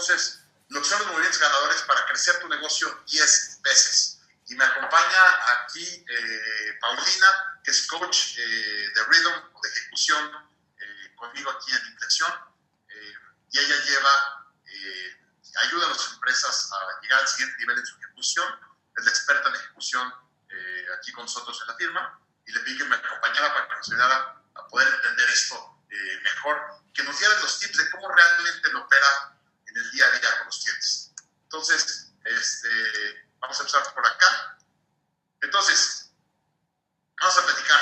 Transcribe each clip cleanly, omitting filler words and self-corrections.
entonces lo que son los movimientos ganadores para crecer tu negocio 10 veces. Y me acompaña aquí Paulina, que es coach de Rhythm, de ejecución, conmigo aquí en Inflexión. Y ella ayuda a las empresas a llegar al siguiente nivel en su ejecución. Es la experta en ejecución aquí con nosotros en la firma. Y le pedí que me acompañara para que nos ayudara a poder entender esto mejor, que nos diera los tips de cómo realmente lo opera en el día a día con los clientes. Entonces, vamos a empezar por acá. Entonces, vamos a platicar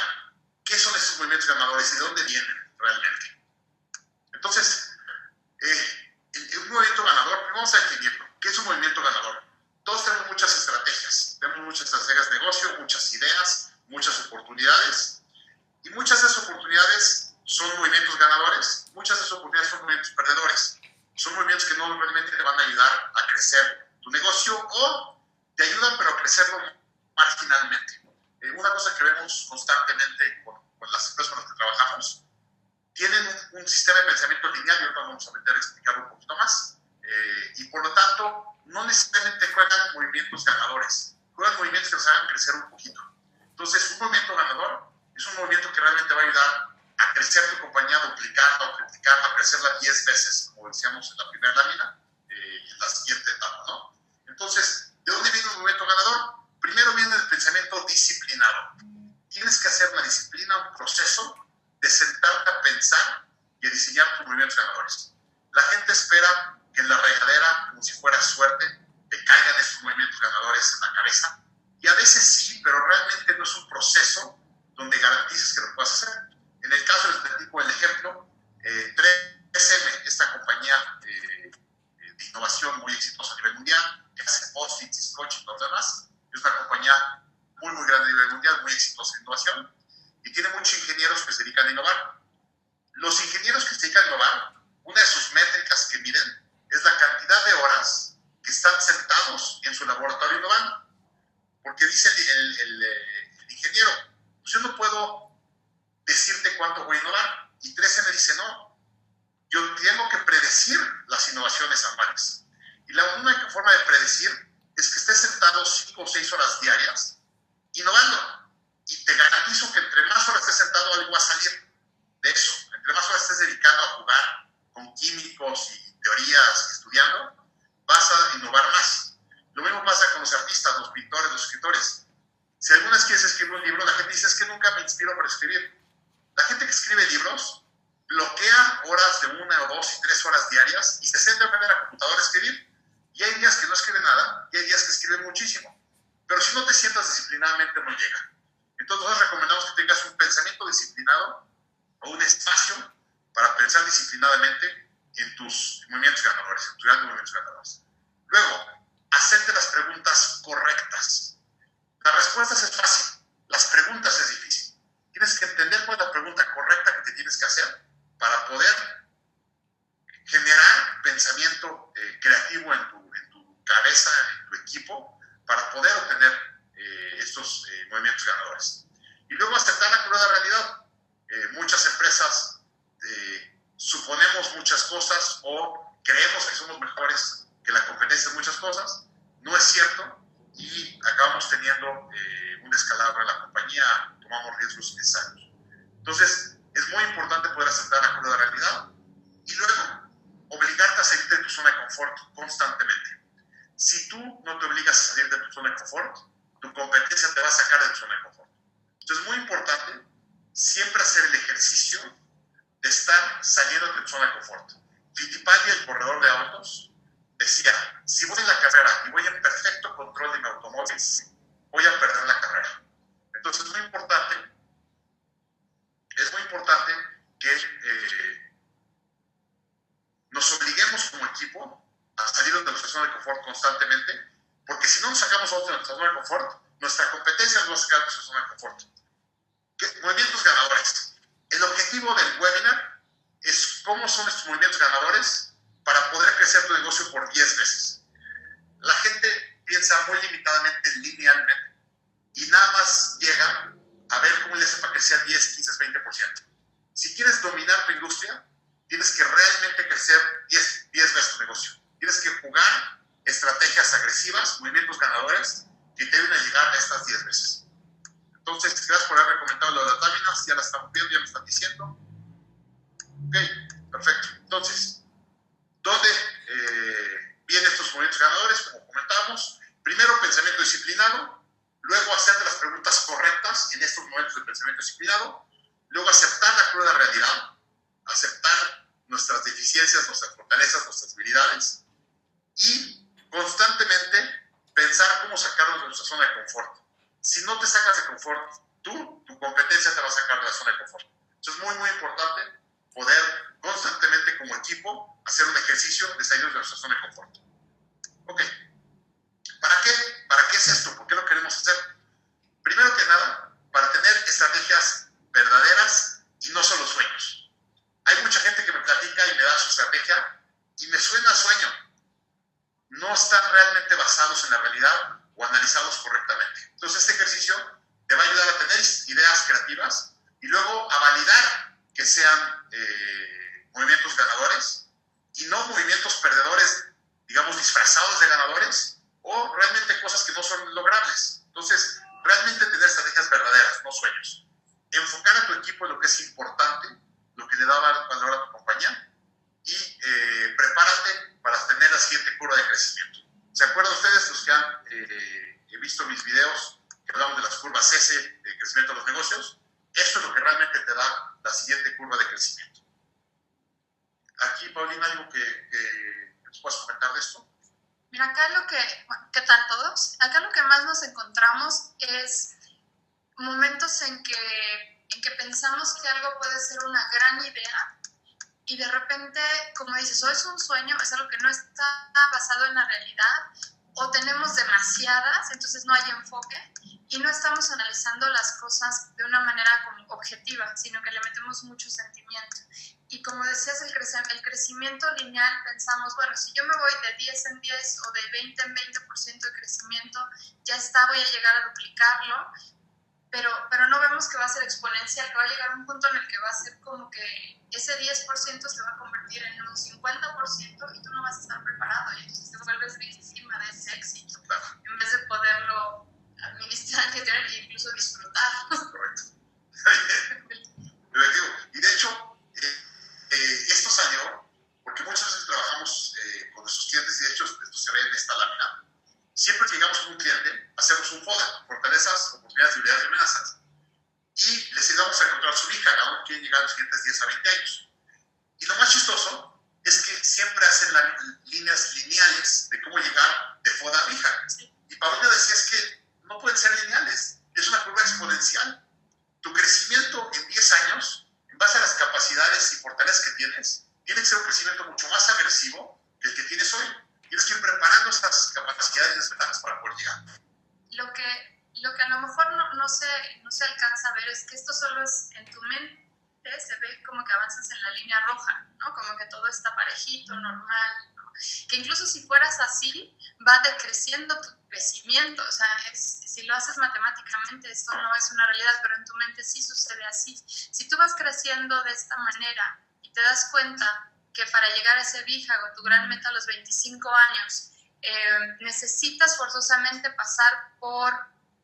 qué son estos movimientos ganadores y de dónde vienen realmente. Entonces, un movimiento ganador, vamos a definirlo. ¿Qué es un movimiento ganador? Todos tenemos muchas estrategias de negocio, muchas ideas, muchas oportunidades, y muchas de esas oportunidades son movimientos ganadores, muchas de esas oportunidades son movimientos perdedores. Son movimientos que no realmente te van a ayudar a crecer tu negocio o te ayudan pero a crecerlo marginalmente. Una cosa que vemos constantemente con las empresas con las que trabajamos, tienen un sistema de pensamiento lineal, y ahorita vamos a meter a explicarlo un poquito más, y por lo tanto no necesariamente juegan movimientos ganadores, juegan movimientos que los hagan crecer un poquito. Entonces, un movimiento ganador es un movimiento que realmente va a ayudar a crecer tu compañía, a duplicarla o triplicarla, a crecerla 10 veces, como decíamos en la primera lámina, y en la siguiente etapa, ¿no? Entonces, ¿de dónde viene un movimiento ganador? Primero viene el pensamiento disciplinado. Tienes que hacer una disciplina, un proceso de sentarte a pensar y a diseñar tus movimientos ganadores. La gente espera que en la regadera, como si fuera suerte, te caigan estos movimientos ganadores en la cabeza. Y a veces sí, pero realmente no es un proceso donde garantices que lo puedas hacer. En el caso del tipo, el ejemplo, 3M, esta compañía de innovación muy exitosa a nivel mundial, que hace post-its, scotch y todo lo demás, es una compañía muy, muy grande a nivel mundial, muy exitosa en innovación, y tiene muchos ingenieros que se dedican a innovar. Los ingenieros que se dedican a innovar, una de sus métricas que miden es la cantidad de horas que están sentados en su laboratorio innovando. Porque dice el ingeniero, pues yo no puedo decirte cuánto voy a innovar. Y 3M dice, no, yo tengo que predecir las innovaciones anuales. Y la única forma de predecir es que estés sentado 5 o 6 horas diarias innovando. Y te garantizo que entre más horas estés sentado, algo va a salir de eso. Entre más horas estés dedicando a jugar con químicos y teorías y estudiando, vas a innovar más. Lo mismo pasa con los artistas, los pintores, los escritores. Si alguna vez quieres escribir un libro, la gente dice, es que nunca me inspiro por escribir. La gente que escribe libros bloquea horas de 1 o 2 y 3 horas diarias y se sienta frente a la computadora a escribir. Y hay días que no escribe nada y hay días que escribe muchísimo. Pero si no te sientas disciplinadamente, no llega. Entonces nosotros recomendamos que tengas un pensamiento disciplinado o un espacio para pensar disciplinadamente en tus movimientos ganadores, en tus grandes movimientos ganadores. Luego, hacerte las preguntas correctas. Las respuestas es fácil, las preguntas es difícil. Tienes que entender cuál es la pregunta correcta que te tienes que hacer para poder generar pensamiento creativo en tu cabeza, en tu equipo, para poder obtener estos movimientos ganadores. Y luego aceptar la cruda realidad. Muchas empresas suponemos muchas cosas o creemos que somos mejores que la competencia en muchas cosas. No es cierto y acabamos teniendo un descalabro en la compañía, tomamos riesgos innecesarios. Entonces, es muy importante poder aceptar la cruda realidad y luego obligarte a salir de tu zona de confort constantemente. Si tú no te obligas a salir de tu zona de confort, tu competencia te va a sacar de tu zona de confort. Entonces, es muy importante siempre hacer el ejercicio de estar saliendo de tu zona de confort. Fittipaldi, el corredor de autos, decía, si voy en la carrera y voy en perfecto control de mi automóvil, voy a perder la carrera. Entonces, es muy importante que nos obliguemos como equipo a salir de nuestra zona de confort constantemente, porque si no nos sacamos de nuestra zona de confort, nuestra competencia nos va a sacar de nuestra zona de confort. Movimientos ganadores. El objetivo del webinar es cómo son estos movimientos ganadores para poder crecer tu negocio por 10 veces. La gente piensa muy limitadamente, linealmente, y nada más llega a ver cómo le hace para crecer 10, 15, 20%. Si quieres dominar tu industria, tienes que realmente crecer 10 veces tu negocio. tienes que jugar estrategias agresivas, movimientos ganadores, que te ayuden a llegar a estas 10 veces. Entonces, gracias por haberme comentado lo de las láminas, ya las estamos viendo, ya me están diciendo. Ok, perfecto. Entonces, ¿dónde vienen estos movimientos ganadores? Como comentamos, primero pensamiento disciplinado, luego hacerte las preguntas correctas en estos momentos de pensamiento disciplinado, luego aceptar la cruda realidad, aceptar nuestras deficiencias, nuestras fortalezas, nuestras habilidades y constantemente pensar cómo sacarnos de nuestra zona de confort. Si no te sacas de confort, tu competencia te va a sacar de la zona de confort. Entonces es muy, muy importante poder constantemente como equipo hacer un ejercicio de salir de nuestra zona de confort. Ok, ¿para qué? ¿Para qué es esto? ¿Por qué lo queremos hacer? Primero que nada, para tener estrategias verdaderas y no solo sueños. Hay mucha gente que me platica y me da su estrategia y me suena a sueño. No están realmente basados en la realidad o analizados correctamente. Entonces este ejercicio te va a ayudar a tener ideas creativas y luego a validar que sean movimientos ganadores y no movimientos perdedores, digamos, disfrazados de ganadores o realmente cosas que no son logrables. Entonces, realmente tener estrategias verdaderas, no sueños. Enfocar a tu equipo en lo que es importante, lo que le da valor a tu compañía y prepárate para tener la siguiente curva de crecimiento. ¿Se acuerdan ustedes los que han visto mis videos que hablamos de las curvas S de crecimiento de los negocios? Esto es lo que realmente te da la siguiente curva de crecimiento. Aquí, Paulina, ¿algo que nos puedas comentar de esto? Mira, acá ¿qué tal todos? Acá lo que más nos encontramos es momentos en que pensamos que algo puede ser una gran idea y de repente, como dices, o es un sueño, es algo que no está basado en la realidad, o tenemos demasiadas, entonces no hay enfoque y no estamos analizando las cosas de una manera como objetiva, sino que le metemos mucho sentimiento. Y como decías, el crecimiento lineal, pensamos, bueno, si yo me voy de 10 en 10 o de 20 en 20% de crecimiento, ya está, voy a llegar a duplicarlo, pero no vemos que va a ser exponencial, que va a llegar a un punto en el que va a ser como que ese 10% se va a convertir en un 50% y tú no vas a estar preparado y entonces te vuelves víctima de ese éxito, en vez de poderlo administrar e incluso disfrutar. Correcto. Y de hecho, esto salió porque muchas veces trabajamos con nuestros clientes y de hecho esto se ve en esta lámina. Siempre que llegamos con un cliente, hacemos un FODA, fortalezas, oportunidades, debilidades y amenazas. Y les ayudamos a encontrar su hija, aún quieren llegar a los siguientes 10 a 20 años. Y lo más chistoso es que siempre hacen líneas lineales de cómo llegar de FODA a hija. Y Paulina decía, es que no pueden ser lineales, es una curva exponencial. Tu crecimiento en 10 años, en base a las capacidades y fortalezas que tienes, tiene que ser un crecimiento mucho más agresivo que el que tienes hoy. Tienes que ir preparando estas capacidades y desventajas para poder llegar. Lo que a lo mejor no se alcanza a ver es que esto solo es en tu mente, se ve como que avanzas en la línea roja, ¿no? Como que todo está parejito, normal, ¿no? Que incluso si fueras así, va decreciendo tu crecimiento, o sea, si lo haces matemáticamente, esto no es una realidad, pero en tu mente sí sucede así. Si tú vas creciendo de esta manera y te das cuenta que para llegar a ese BHAG, tu gran meta a los 25 años, necesitas forzosamente pasar por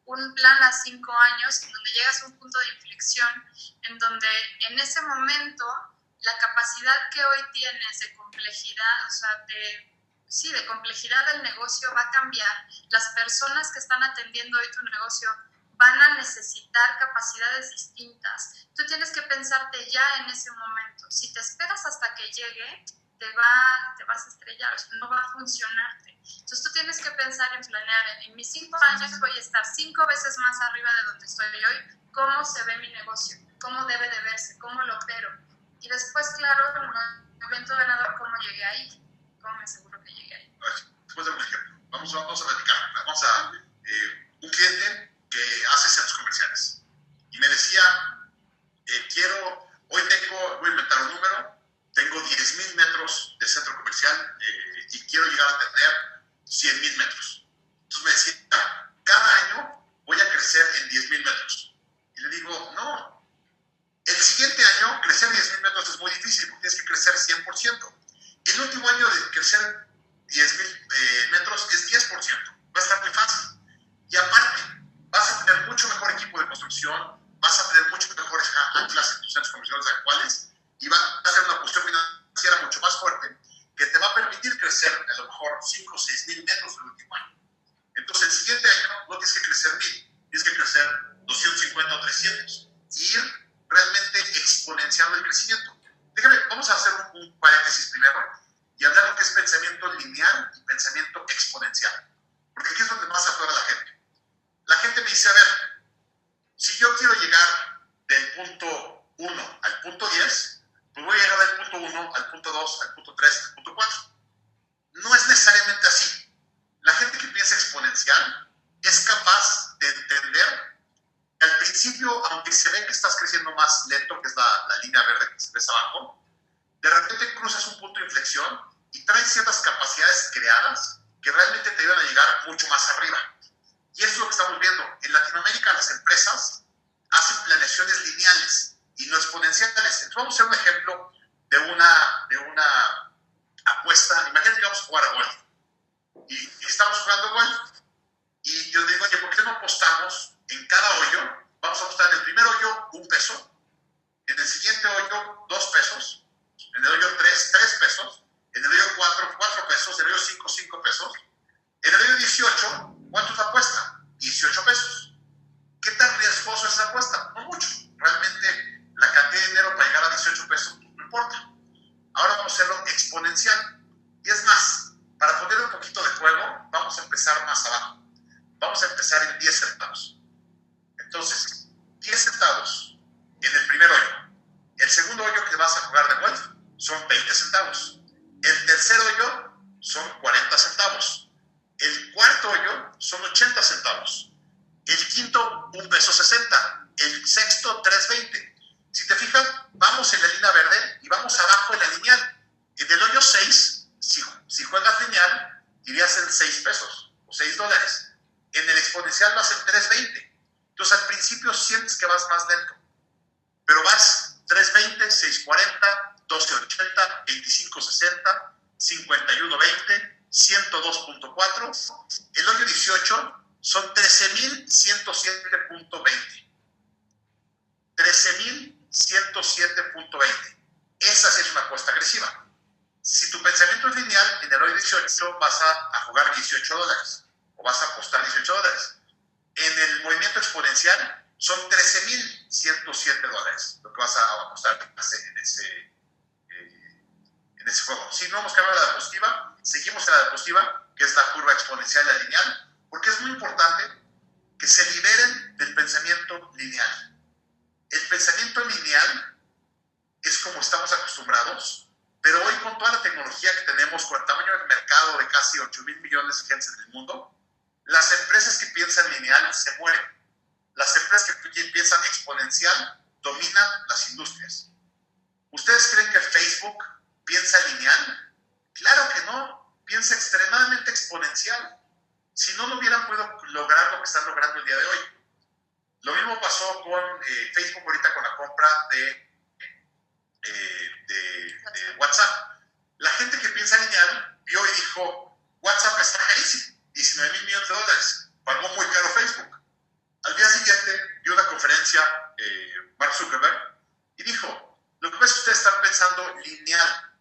un plan a 5 años, en donde llegas a un punto de inflexión, en donde en ese momento la capacidad que hoy tienes de complejidad, o sea, de complejidad del negocio va a cambiar. Las personas que están atendiendo hoy tu negocio van a necesitar capacidades distintas. Tú tienes que pensarte ya en ese momento. Si te esperas hasta que llegue, te vas a estrellar, o sea, no va a funcionarte. Entonces tú tienes que pensar en planear, en mis 5 años voy a estar 5 veces más arriba de donde estoy hoy, cómo se ve mi negocio, cómo debe de verse, cómo lo opero. Y después, claro, el momento ganador, cómo llegué ahí, cómo me aseguro que llegué ahí. Después de un ejemplo, vamos a platicar. Vamos a un cliente que hace centros comerciales y me decía, voy a inventar un número, tengo 10,000 metros de centro comercial y quiero llegar a tener 100,000 metros. Entonces me decía, cada año voy a crecer en 10,000 metros. Y le digo, no, el siguiente año crecer 10,000 metros es muy difícil porque tienes que crecer 100%. El último año de crecer 1, al punto 2, al punto 3, al punto 4. No es necesariamente así. La gente que piensa exponencial es capaz de entender que al principio, aunque se ve que estás creciendo más lento, que es la línea verde que ves abajo, de repente cruzas un punto de inflexión y traes ciertas capacidades creadas que realmente te ayudan a llegar mucho más arriba. Y eso es lo que estamos viendo. En Latinoamérica las empresas hacen planeaciones lineales y no exponenciales. Entonces vamos a hacer un ejemplo de una apuesta. Imagínate que vamos a jugar a golf y estamos jugando golf y yo digo, oye, ¿por qué no apostamos en cada hoyo? Vamos a apostar en el primer hoyo $1, en el siguiente hoyo $2, en el hoyo 3, $3, en el hoyo 4, $4, en el hoyo 5, $5, en el hoyo 18, ¿cuánto es la apuesta? $18. ¿Qué tan riesgoso es esa apuesta? No mucho. Realmente la cantidad de dinero para llegar a $18 no importa. Ahora vamos a hacerlo exponencial. Y es más, para poner un poquito de juego, vamos a empezar más abajo. Vamos a empezar en 10 centavos. Entonces, 10 centavos en el primer hoyo. El segundo hoyo que vas a jugar de golf son 20 centavos. El tercer hoyo son 40 centavos. El cuarto hoyo son 80 centavos. El quinto, $1.60. El sexto, $3.20. Si te fijas, vamos en la línea verde y vamos abajo en la lineal. En el hoyo 6, si juegas lineal, irías en $6 o $6. En el exponencial vas en $3.20. Entonces al principio sientes que vas más lento, pero vas $3.20, $6.40, $12.80, $25.60, $51.20, $102.4. El hoyo 18 son 13.107.20. 13.107.20. Esa sí es una apuesta agresiva. Si tu pensamiento es lineal, en el hoyo 18 vas a jugar $18 o vas a apostar $18. En el movimiento exponencial son $13.107 lo que vas a apostar en ese juego. Si no hemos cambiado la diapositiva, seguimos en la diapositiva, que es la curva exponencial y la lineal, porque es muy importante que se liberen del pensamiento lineal. El pensamiento lineal es como estamos acostumbrados, pero hoy con toda la tecnología que tenemos, con el tamaño del mercado de casi 8,000 millones de gentes en el mundo, las empresas que piensan lineal se mueren. Las empresas que piensan exponencial dominan las industrias. ¿Ustedes creen que Facebook piensa lineal? Claro que no, piensa extremadamente exponencial. Si no, no hubieran podido lograr lo que están logrando el día de hoy. Lo mismo pasó con Facebook ahorita con la compra de WhatsApp. La gente que piensa lineal vio y dijo, WhatsApp está carísimo, $19,000 millones, pagó muy caro Facebook. Al día siguiente dio una conferencia Mark Zuckerberg y dijo, lo que pasa es que ustedes están pensando lineal,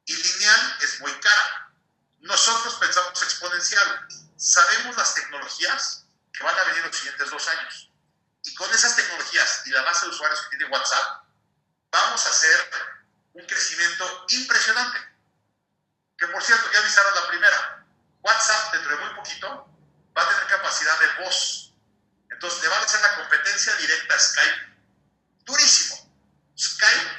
y lineal es muy cara. Nosotros pensamos exponencial. Sabemos las tecnologías que van a venir los siguientes 2 años. Y con esas tecnologías y la base de usuarios que tiene WhatsApp, vamos a hacer un crecimiento impresionante. Que por cierto, ya avisaron la primera. WhatsApp, dentro de muy poquito, va a tener capacidad de voz. Entonces, le van a hacer la competencia directa a Skype. Durísimo. Skype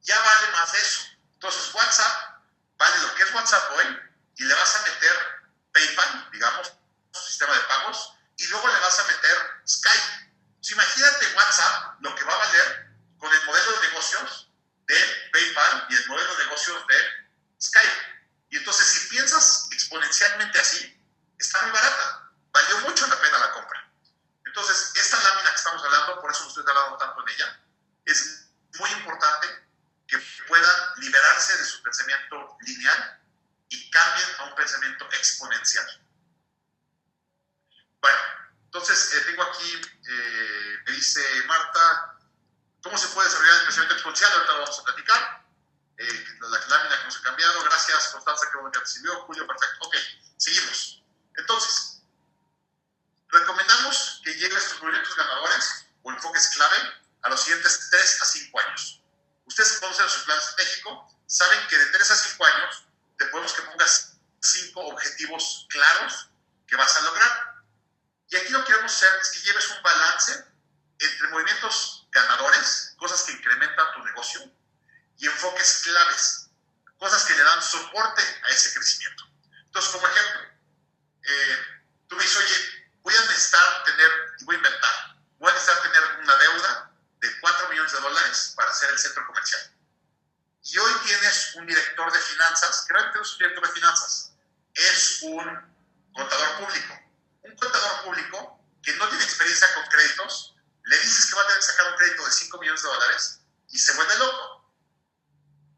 ya vale más de eso. Entonces, WhatsApp vale lo que es WhatsApp hoy y le vas a meter PayPal, digamos, un sistema de pagos, y luego le vas a meter Skype. Entonces, imagínate WhatsApp lo que va a valer con el modelo de negocios de PayPal y el modelo de negocios de Skype. Y entonces, si piensas exponencialmente así, está muy barata. Valió mucho la pena la compra. Entonces, esta lámina que estamos hablando, por eso estoy hablando tanto en ella, es muy importante que puedan liberarse de su pensamiento lineal y cambien a un pensamiento exponencial. Bueno, entonces tengo aquí, me dice Marta, ¿cómo se puede desarrollar el pensamiento exponencial? Ahorita lo vamos a platicar. La lámina que nos ha cambiado. Gracias, Constanza, que bueno que te sirvió. Julio, perfecto. Ok, seguimos. Entonces, recomendamos que lleves tus movimientos ganadores o enfoques clave a los siguientes 3 a 5 años. Ustedes conocen su plan estratégico, saben que de 3 a 5 años te podemos que pongas 5 objetivos claros que vas a lograr. Y aquí lo que queremos hacer es que lleves un balance entre movimientos ganadores, cosas que incrementan tu negocio, y enfoques claves, cosas que le dan soporte a ese crecimiento. Entonces, como ejemplo, tú me dices, oye, voy a necesitar tener una deuda de $4 millones para hacer el centro comercial. Y hoy tienes un director de finanzas, que realmente no es un director de finanzas, es un contador público. Un contador público que no tiene experiencia con créditos, le dices que va a tener que sacar un crédito de $5 millones y se vuelve loco.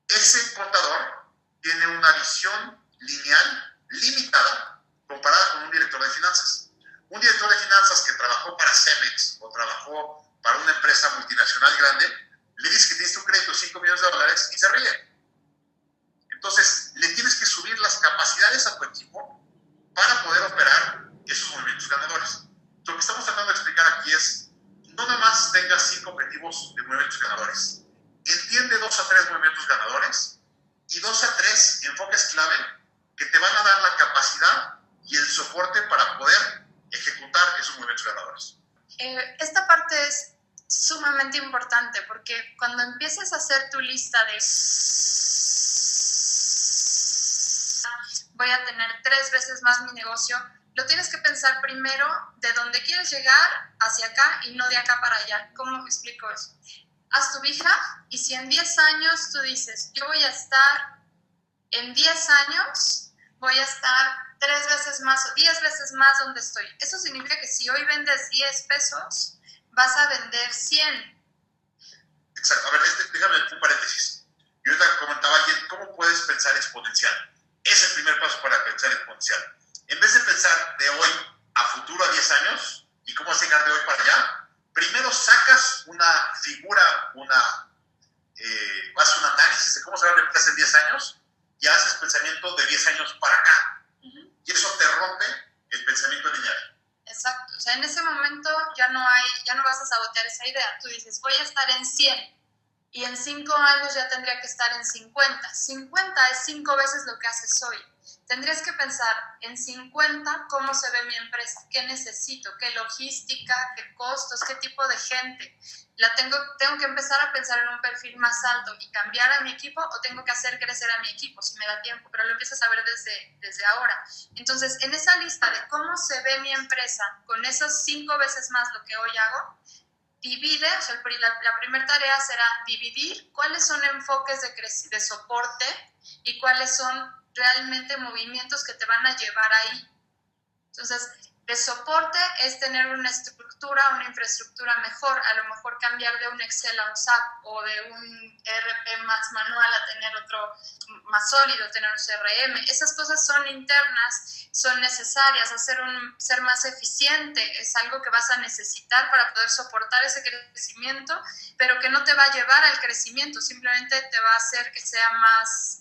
Ese contador tiene una visión lineal limitada comparada con un director de finanzas. Un director de finanzas que trabajó para Cemex o trabajó para una empresa multinacional grande, le dices que tienes un crédito de $5 millones y se ríe. Entonces, le tienes que subir las capacidades a tu equipo para poder operar esos movimientos ganadores. Lo que estamos tratando de explicar aquí es, no nada más tengas 5 objetivos de movimientos ganadores. Entiende 2 a 3 movimientos ganadores y 2 a 3 enfoques clave que te van a dar la capacidad y el soporte para poder ejecutar esos movimientos ganadores. Esta parte es sumamente importante porque cuando empieces a hacer tu lista de voy a tener 3 veces más mi negocio, lo tienes que pensar primero de dónde quieres llegar hacia acá y no de acá para allá. ¿Cómo explico eso? Haz tu vija y si en 10 años tú dices, yo voy a estar en 10 años, voy a estar 3 veces más o 10 veces más donde estoy. Eso significa que si hoy vendes 10 pesos, vas a vender 100. Exacto. A ver, déjame un paréntesis. Yo ahorita comentaba a alguien, ¿cómo puedes pensar exponencial? Es el primer paso para pensar exponencial. En vez de pensar de hoy a futuro a 10 años y cómo llegar de hoy para allá, primero sacas una figura, haces un análisis de cómo se va a la empresa en 10 años y haces pensamiento de 10 años para acá. Y eso te rompe el pensamiento lineal. Exacto. O sea, en ese momento ya no vas a sabotear esa idea. Tú dices, voy a estar en 100 y en 5 años ya tendría que estar en 50. 50 es 5 veces lo que haces hoy. Tendrías que pensar en 50 cómo se ve mi empresa, qué necesito, qué logística, qué costos, qué tipo de gente. Tengo que empezar a pensar en un perfil más alto y cambiar a mi equipo o tengo que hacer crecer a mi equipo si me da tiempo, pero lo empiezas a ver desde ahora. Entonces, en esa lista de cómo se ve mi empresa con esos 5 veces más lo que hoy hago, divide, o sea, la primera tarea será dividir cuáles son enfoques de soporte y cuáles son realmente movimientos que te van a llevar ahí. Entonces, de soporte es tener una estructura, una infraestructura mejor, a lo mejor cambiar de un Excel a un SAP o de un ERP más manual a tener otro más sólido, tener un CRM. Esas cosas son internas, son necesarias, ser más eficiente es algo que vas a necesitar para poder soportar ese crecimiento, pero que no te va a llevar al crecimiento, simplemente te va a hacer que sea más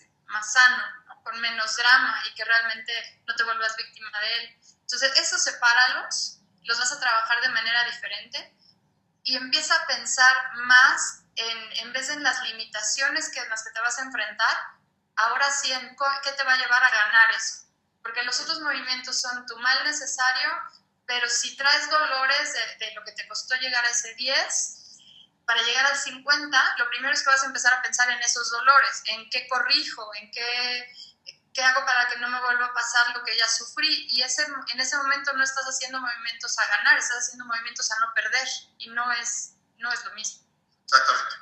sano, ¿no? Con menos drama y que realmente no te vuelvas víctima de él. Entonces, esos sepáralos, los vas a trabajar de manera diferente y empieza a pensar más en vez de en las limitaciones en las que te vas a enfrentar, ahora sí en qué te va a llevar a ganar eso. Porque los otros movimientos son tu mal necesario, pero si traes dolores de lo que te costó llegar a ese 10, para llegar al 50, lo primero es que vas a empezar a pensar en esos dolores, en qué corrijo, en qué hago para que no me vuelva a pasar lo que ya sufrí. Y en ese momento no estás haciendo movimientos a ganar, estás haciendo movimientos a no perder. Y no es lo mismo. Exactamente.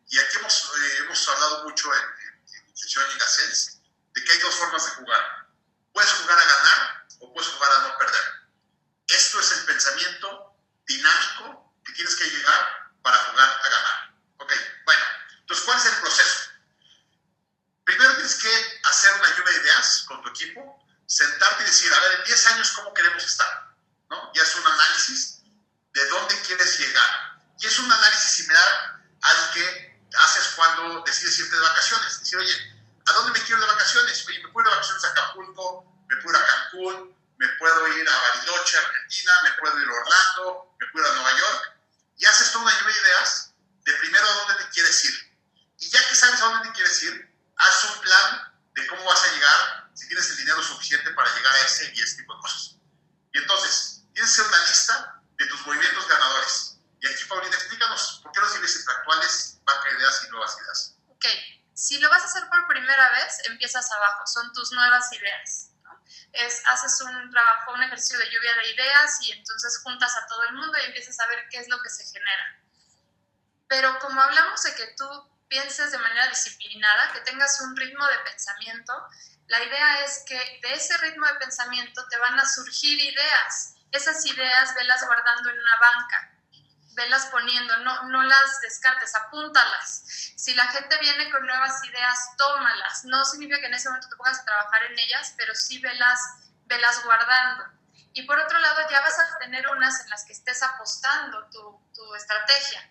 Y aquí hemos hablado mucho en sesión en Gacels de que hay 2 formas de jugar. Puedes jugar a ganar o puedes jugar a no perder. Esto es el pensamiento dinámico que tienes que llegar para jugar a ganar. Ok, bueno. Entonces, ¿cuál es el proceso? Primero tienes que hacer una lluvia de ideas con tu equipo, sentarte y decir, a ver, en 10 años, ¿cómo queremos estar? ¿No? Y hacer un análisis de dónde quieres llegar. Y es un análisis similar al que haces cuando decides irte de vacaciones. Decir, oye, ¿a dónde me quiero de vacaciones? Oye, me puedo ir de vacaciones a Acapulco, me puedo ir a Cancún, me puedo ir a Bariloche, Argentina, me puedo ir a Orlando, me puedo ir a Nueva York. Y haces toda una lluvia de ideas de primero a dónde te quieres ir. Y ya que sabes a dónde te quieres ir, haz un plan de cómo vas a llegar, si tienes el dinero suficiente para llegar a ese y ese tipo de cosas. Y entonces, tienes que hacer una lista de tus movimientos ganadores. Y aquí, Paulina, explícanos por qué los niveles actuales van a ideas y nuevas ideas. Si lo vas a hacer por primera vez, empiezas abajo, son tus nuevas ideas, ¿no? Haces un trabajo, un ejercicio de lluvia de ideas y entonces juntas a todo el mundo y empiezas a ver qué es lo que se genera. Pero como hablamos de que tú pienses de manera disciplinada, que tengas un ritmo de pensamiento, la idea es que de ese ritmo de pensamiento te van a surgir ideas. Esas ideas velas guardando en una banca, velas poniendo, no las descartes, apúntalas. Si la gente viene con nuevas ideas, tómalas. No significa que en ese momento te pongas a trabajar en ellas, pero sí velas guardando. Y por otro lado, ya vas a tener unas en las que estés apostando tu estrategia.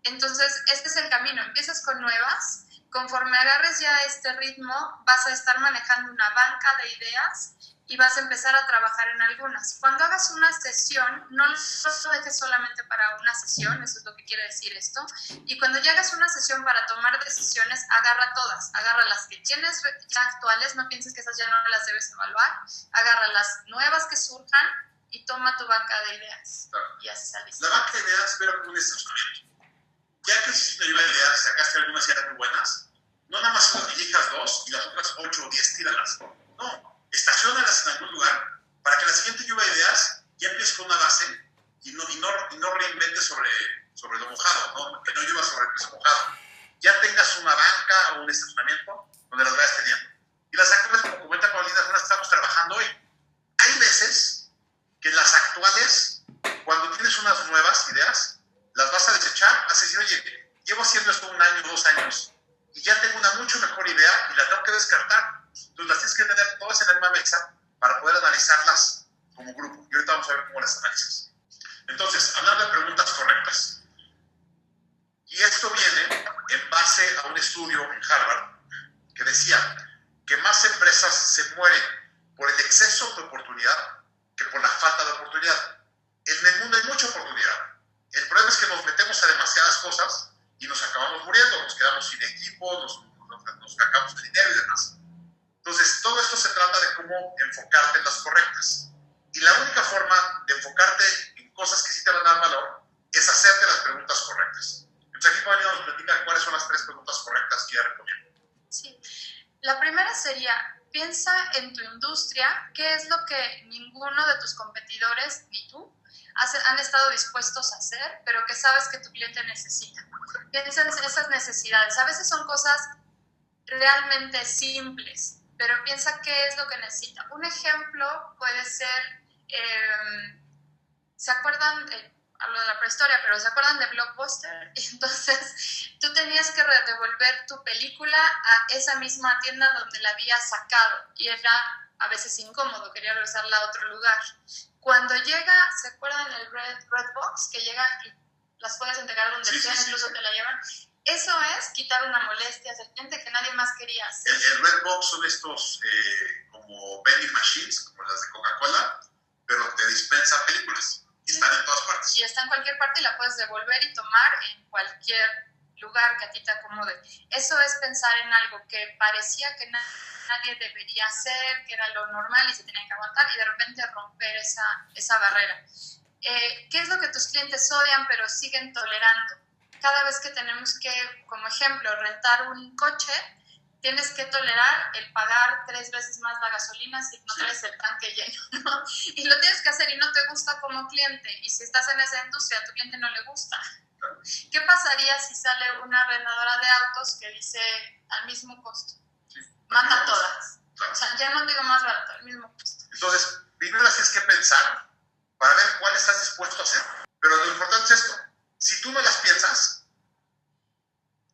Entonces, este es el camino. Empiezas con nuevas. Conforme agarres ya este ritmo, vas a estar manejando una banca de ideas y vas a empezar a trabajar en algunas. Cuando hagas una sesión, no lo dejes solamente para una sesión, eso es lo que quiere decir esto. Y cuando ya hagas una sesión para tomar decisiones, agarra todas. Agarra las que tienes ya actuales, no pienses que esas ya no las debes evaluar. Agarra las nuevas que surjan y toma tu banca de ideas. Claro. Y así sales. La banca de ideas, pero con un estacionamiento. Ya que hiciste una lluvia de ideas, sacaste algunas ideas muy buenas, no nada más elijas 2 y las otras 8 o 10 tíralas. No, estaciónalas en algún lugar para que la siguiente lluvia de ideas ya empieces con una base y no reinventes sobre lo mojado, ¿no? Que no llueva sobre el piso mojado. Ya tengas una banca o un estacionamiento donde las vayas teniendo. Y las actuales, como comenta Paulina, son las que estamos trabajando hoy. Hay veces que las actuales, cuando tienes unas nuevas ideas, las vas a desechar, vas a decir, oye, llevo haciendo esto 1 año, 2 años, y ya tengo una mucho mejor idea y la tengo que descartar. Entonces las tienes que tener todas en la misma mesa para poder analizarlas como grupo. Y ahorita vamos a ver cómo las analizas. Entonces, hablando de preguntas correctas. Y esto viene en base a un estudio en Harvard que decía que más empresas se mueren por el exceso de oportunidad que por la falta de oportunidad. En el mundo hay mucha oportunidad. El problema es que nos metemos a demasiadas cosas y nos acabamos muriendo, nos quedamos sin equipo, nos sacamos de dinero y demás. Entonces, todo esto se trata de cómo enfocarte en las correctas. Y la única forma de enfocarte en cosas que sí te van a dar valor es hacerte las preguntas correctas. Entonces, aquí Paulina nos platica cuáles son las 3 preguntas correctas que ella recomienda. Sí. La primera sería, piensa en tu industria, qué es lo que ninguno de tus competidores, ni tú, han estado dispuestos a hacer, pero que sabes que tu cliente necesita. Piensa en esas necesidades. A veces son cosas realmente simples, pero piensa qué es lo que necesita. Un ejemplo puede ser, ¿se acuerdan? Hablo de la prehistoria, pero ¿se acuerdan de Blockbuster? Entonces, tú tenías que devolver tu película a esa misma tienda donde la habías sacado y era a veces incómodo, quería regresarla a otro lugar. Cuando llega, ¿se acuerdan del Redbox? Que llega y las puedes entregar donde sea, incluso te la llevan. Eso es quitar una molestia al cliente que nadie más quería hacer. El Redbox son estos como vending machines, como las de Coca-Cola, pero te dispensa películas. Y están en todas partes. Y está en cualquier parte y la puedes devolver y tomar en cualquier lugar que a ti te acomode. Eso es pensar en algo que parecía que nadie debería hacer, que era lo normal y se tenía que aguantar, y de repente romper esa barrera. ¿Qué es lo que tus clientes odian pero siguen tolerando? Cada vez que tenemos que, como ejemplo, rentar un coche, tienes que tolerar el pagar 3 veces más la gasolina si no traes el tanque lleno, ¿no? Y lo tienes que hacer y no te gusta como cliente. Y si estás en esa industria, a tu cliente no le gusta. ¿Qué pasaría si sale una arrendadora de autos que dice al mismo costo? Manda todas. O sea, ya no digo más barato, al mismo costo. Entonces, primero las tienes que pensar para ver cuál estás dispuesto a hacer. Pero lo importante es esto. Si tú no las piensas,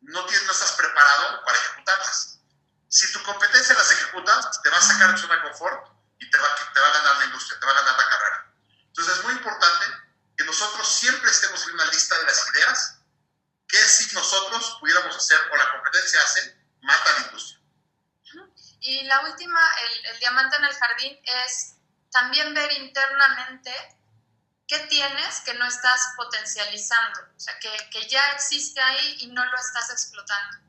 no estás preparado para ejecutarlas. Si tu competencia las ejecuta, te va a sacar de zona de confort y te va a ganar la industria, te va a ganar la carrera. Entonces es muy importante que nosotros siempre estemos en una lista de las ideas que si nosotros pudiéramos hacer o la competencia hace, mata a la industria. Y la última, el diamante en el jardín, es también ver internamente qué tienes que no estás potencializando, o sea, que ya existe ahí y no lo estás explotando.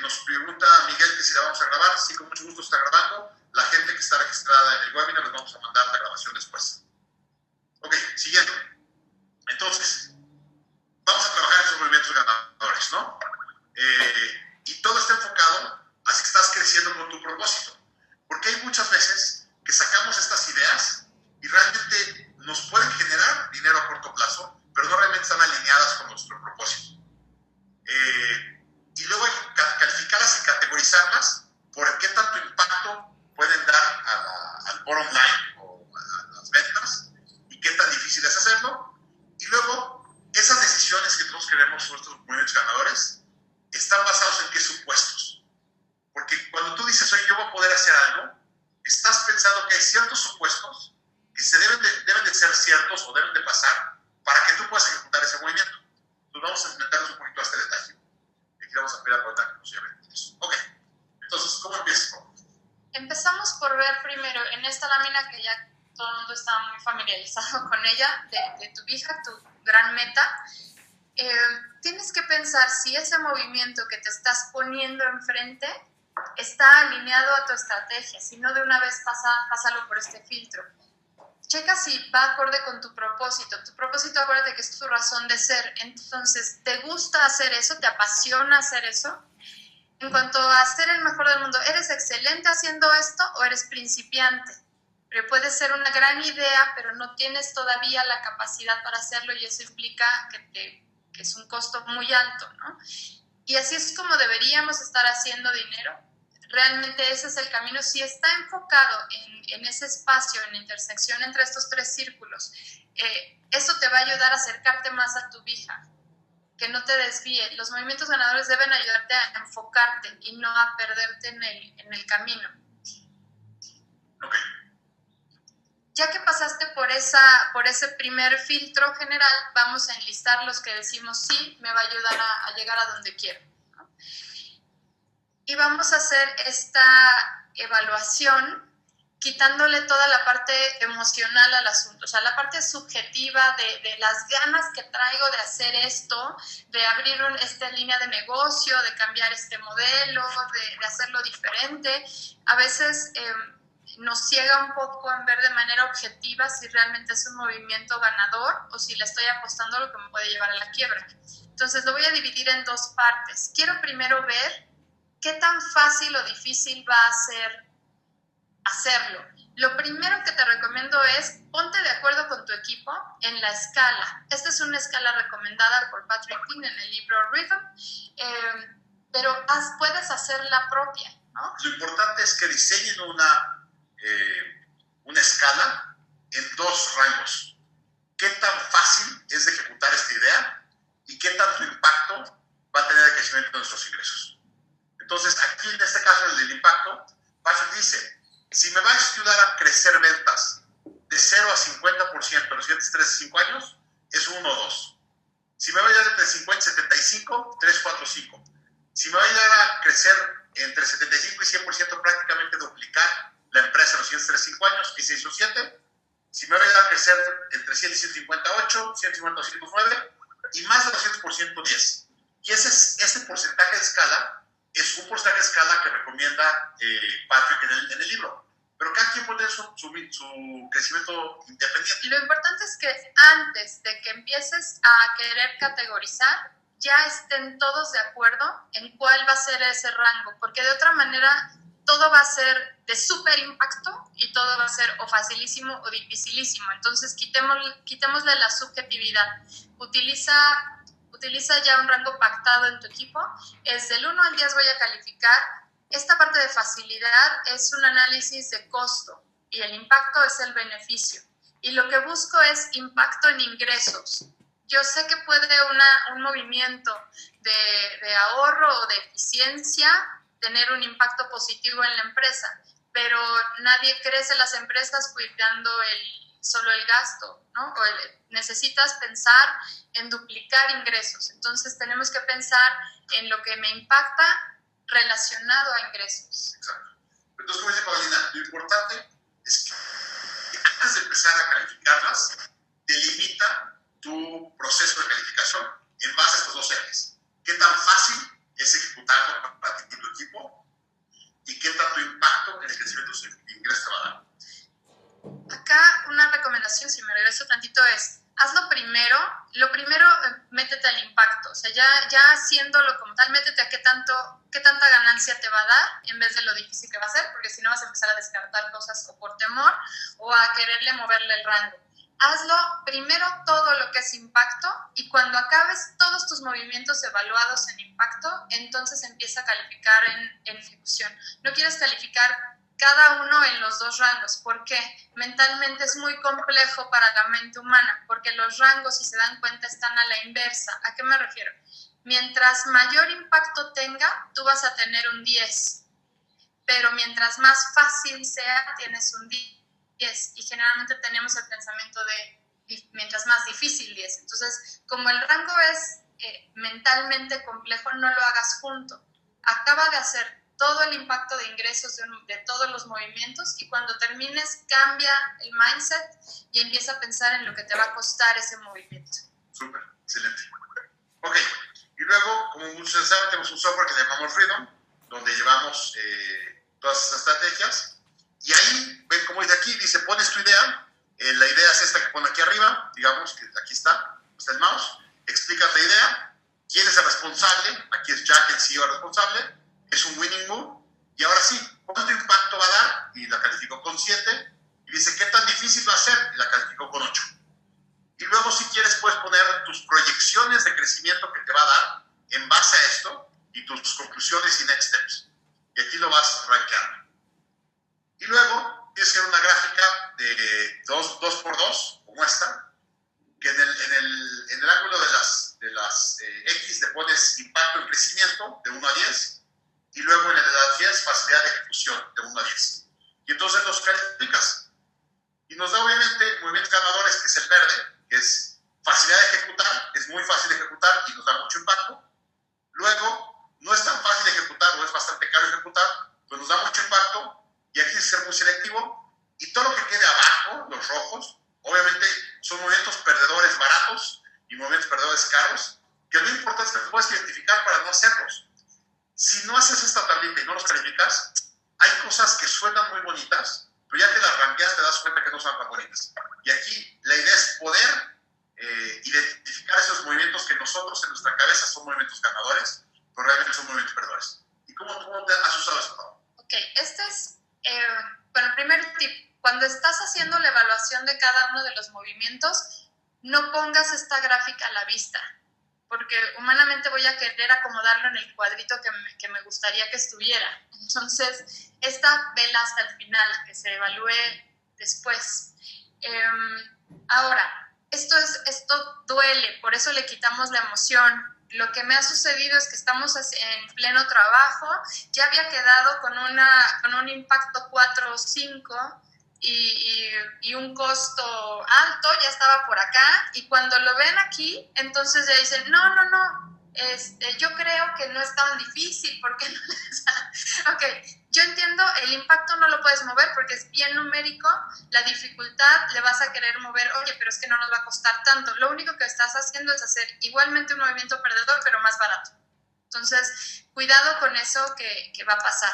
Nos pregunta Miguel que si la vamos a grabar. Sí, con mucho gusto está grabando. La gente que está registrada en el webinar les vamos a mandar la grabación después. Ok, siguiente. Entonces, vamos a trabajar en esos movimientos ganadores, ¿no? ganadores están basados en qué supuestos. Porque cuando tú dices, oye, yo voy a poder hacer algo, estás pensando que hay ciertos supuestos que deben de ser ciertos o deben de pasar para que tú puedas ejecutar ese movimiento. Entonces vamos a inventarnos un poquito este detalle. Y aquí vamos a pedir a Paulina que nos lleve eso. Ok, entonces, ¿cómo empiezas? Empezamos por ver primero en esta lámina que ya todo el mundo está muy familiarizado con ella, de tu hija, tu gran meta. Tienes que pensar si ese movimiento que te estás poniendo enfrente está alineado a tu estrategia, si no de una vez pásalo por este filtro. Checa si va acorde con tu propósito. Tu propósito, acuérdate que es tu razón de ser. Entonces, ¿te gusta hacer eso? ¿Te apasiona hacer eso? En cuanto a ser el mejor del mundo, ¿eres excelente haciendo esto o eres principiante? Pero puede ser una gran idea, pero no tienes todavía la capacidad para hacerlo y eso implica que es un costo muy alto, ¿no? Y así es como deberíamos estar haciendo dinero. Realmente ese es el camino. Si está enfocado en ese espacio, en la intersección entre estos tres círculos, eso te va a ayudar a acercarte más a tu vija, que no te desvíe. Los movimientos ganadores deben ayudarte a enfocarte y no a perderte en el camino. Ok. Ya que pasaste por ese primer filtro general, vamos a enlistar los que decimos sí, me va a ayudar a llegar a donde quiero, ¿no? Y vamos a hacer esta evaluación quitándole toda la parte emocional al asunto, o sea, la parte subjetiva de las ganas que traigo de hacer esto, de abrir esta línea de negocio, de cambiar este modelo, de hacerlo diferente. A veces nos ciega un poco en ver de manera objetiva si realmente es un movimiento ganador o si le estoy apostando a lo que me puede llevar a la quiebra. Entonces lo voy a dividir en dos partes. Quiero primero ver qué tan fácil o difícil va a ser hacerlo. Lo primero que te recomiendo es ponte de acuerdo con tu equipo en la escala. Esta es una escala recomendada por Patrick King en el libro Rhythm, pero puedes hacer la propia, ¿no? Lo importante es que diseñen una escala en dos rangos. ¿Qué tan fácil es de ejecutar esta idea y qué tanto impacto va a tener el crecimiento de nuestros ingresos? Entonces, aquí en este caso, el del impacto, Patrick dice, si me va a ayudar a crecer ventas de 0 a 50% en los siguientes 3 a 5 años, es 1 o 2. Si me va a ayudar entre 50 y 75, 3, 4, 5. Si me va a ayudar a crecer entre 75 y 100%, prácticamente duplicar la empresa en los siguientes 3 a 5 años, y 6 o 7. Si me va a ayudar a crecer entre 100 y 158, 150 o 109, y más de 200%, 10. Y ese porcentaje de escala es un porcentaje de escala que recomienda Patrick en el libro. Pero cada quien puede tener su crecimiento independiente. Lo importante es que antes de que empieces a querer categorizar, ya estén todos de acuerdo en cuál va a ser ese rango, porque de otra manera todo va a ser de súper impacto y todo va a ser o facilísimo o dificilísimo. Entonces quitémosle la subjetividad. Utiliza ya un rango pactado en tu equipo. Es del 1 al 10 voy a calificar. Esta parte de facilidad es un análisis de costo y el impacto es el beneficio. Y lo que busco es impacto en ingresos. Yo sé que puede un movimiento de ahorro o de eficiencia tener un impacto positivo en la empresa, pero nadie crece las empresas cuidando solo el gasto, ¿no? Necesitas pensar en duplicar ingresos. Entonces tenemos que pensar en lo que me impacta relacionado a ingresos. Exacto. Entonces, como dice Paulina, lo importante es que antes de empezar a calificarlas, delimita tu proceso de calificación en base a estos dos ejes. ¿Qué tan fácil es ejecutarlo para ti y tu equipo? ¿Y qué tanto impacto en el crecimiento de tus ingresos te va a dar? Acá una recomendación, si me regreso tantito, es hazlo primero. Lo primero, métete al impacto. O sea, ya haciéndolo como tal, métete a qué tanta ganancia te va a dar en vez de lo difícil que va a ser, porque si no vas a empezar a descartar cosas o por temor o a quererle moverle el rango. Hazlo primero todo lo que es impacto y cuando acabes todos tus movimientos evaluados en impacto, entonces empieza a calificar en ejecución. No quieres calificar cada uno en los dos rangos. ¿Por qué? Mentalmente es muy complejo para la mente humana, porque los rangos, si se dan cuenta, están a la inversa. ¿A qué me refiero? mientras mayor impacto tenga, tú vas a tener un 10, pero mientras más fácil sea, tienes un 10, y generalmente tenemos el pensamiento de mientras más difícil 10. Entonces, como el rango es mentalmente complejo, no lo hagas junto. Acaba de hacer todo el impacto de ingresos de todos los movimientos, y cuando termines cambia el mindset y empieza a pensar en lo que te va a costar ese movimiento. Súper, excelente. Ok, y luego, como muchos saben, tenemos un software que llamamos Freedom, donde llevamos todas estas estrategias, y ahí, ven cómo dice aquí, dice, pones tu idea, la idea es esta que pone aquí arriba, digamos que aquí está el mouse, explicas la idea, quién es el responsable, aquí es Jack, el CEO responsable, es un winning move, y ahora sí, ¿cuánto impacto va a dar? Y la calificó con 7, y dice, ¿qué tan difícil va a ser? Y la calificó con 8. Y luego, si quieres, puedes poner tus proyecciones de crecimiento que te va a dar en base a esto, y tus conclusiones y next steps. Y aquí lo vas rankeando. Y luego, tienes que hacer una gráfica de 2x2, como esta, que en el ángulo de las X le pones impacto en crecimiento de 1 a 10, y luego en el de las 10, facilidad de ejecución de 1 a 10. Y entonces los calificas. Y nos da obviamente movimientos ganadores, que es el verde, que es facilidad de ejecutar, es muy fácil de ejecutar y nos da mucho impacto. Luego, no es tan fácil de ejecutar, o es bastante caro ejecutar, pues nos da mucho impacto, y aquí hay que ser muy selectivo. Y todo lo que quede abajo, los rojos, obviamente son movimientos perdedores baratos y movimientos perdedores caros, que lo importante es que los puedes identificar para no hacerlos. Si no haces esta tablita y no los calificas, hay cosas que suenan muy bonitas, pero ya que las ranqueas te das cuenta que no son tan bonitas. Y aquí la idea es poder identificar esos movimientos que nosotros en nuestra cabeza son movimientos ganadores, pero realmente son movimientos perdedores. ¿Y cómo te has usado esto? Ok, este es, bueno, el primer tip. Cuando estás haciendo la evaluación de cada uno de los movimientos, no pongas esta gráfica a la vista, porque humanamente voy a querer acomodarlo en el cuadrito que me gustaría que estuviera. Entonces, esta vela hasta el final, que se evalúe después. Ahora, esto duele, por eso le quitamos la emoción. Lo que me ha sucedido es que estamos en pleno trabajo, ya había quedado con un impacto 4 o 5, y un costo alto, ya estaba por acá, y cuando lo ven aquí, entonces ya dicen, no, yo creo que no es tan difícil, porque no les da? Ok, yo entiendo, el impacto no lo puedes mover porque es bien numérico, la dificultad le vas a querer mover, oye, pero es que no nos va a costar tanto. Lo único que estás haciendo es hacer igualmente un movimiento perdedor, pero más barato. Entonces, cuidado con eso que va a pasar.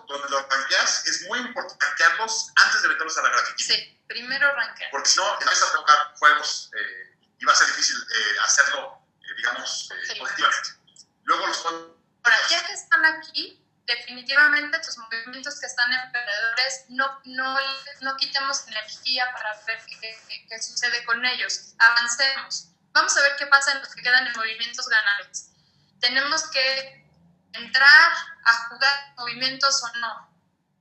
Donde los ranqueas, es muy importante ranquearlos antes de meterlos a la gráfica. Sí, primero ranquear. Porque si no, empiezas a tocar juegos y va a ser difícil hacerlo, digamos, positivamente. Luego los pones. Ahora, ya que están aquí, definitivamente tus movimientos que están en perdedores, no quitemos energía para ver qué sucede con ellos. Avancemos. Vamos a ver qué pasa en los que quedan en movimientos ganadores. Tenemos que entrar a jugar movimientos o no.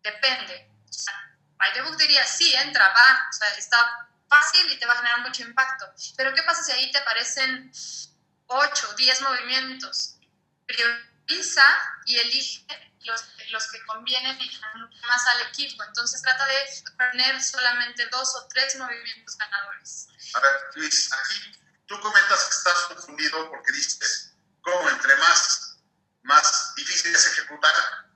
Depende. O sea, by the book diría, sí, entra, va. O sea, está fácil y te va a generar mucho impacto. Pero ¿qué pasa si ahí te aparecen 8, 10 movimientos? Prioriza y elige los que convienen y más al equipo. Entonces trata de poner solamente 2 o 3 movimientos ganadores. A ver, Luis, aquí tú comentas que estás confundido porque dices, ¿cómo entre más difícil es ejecutar?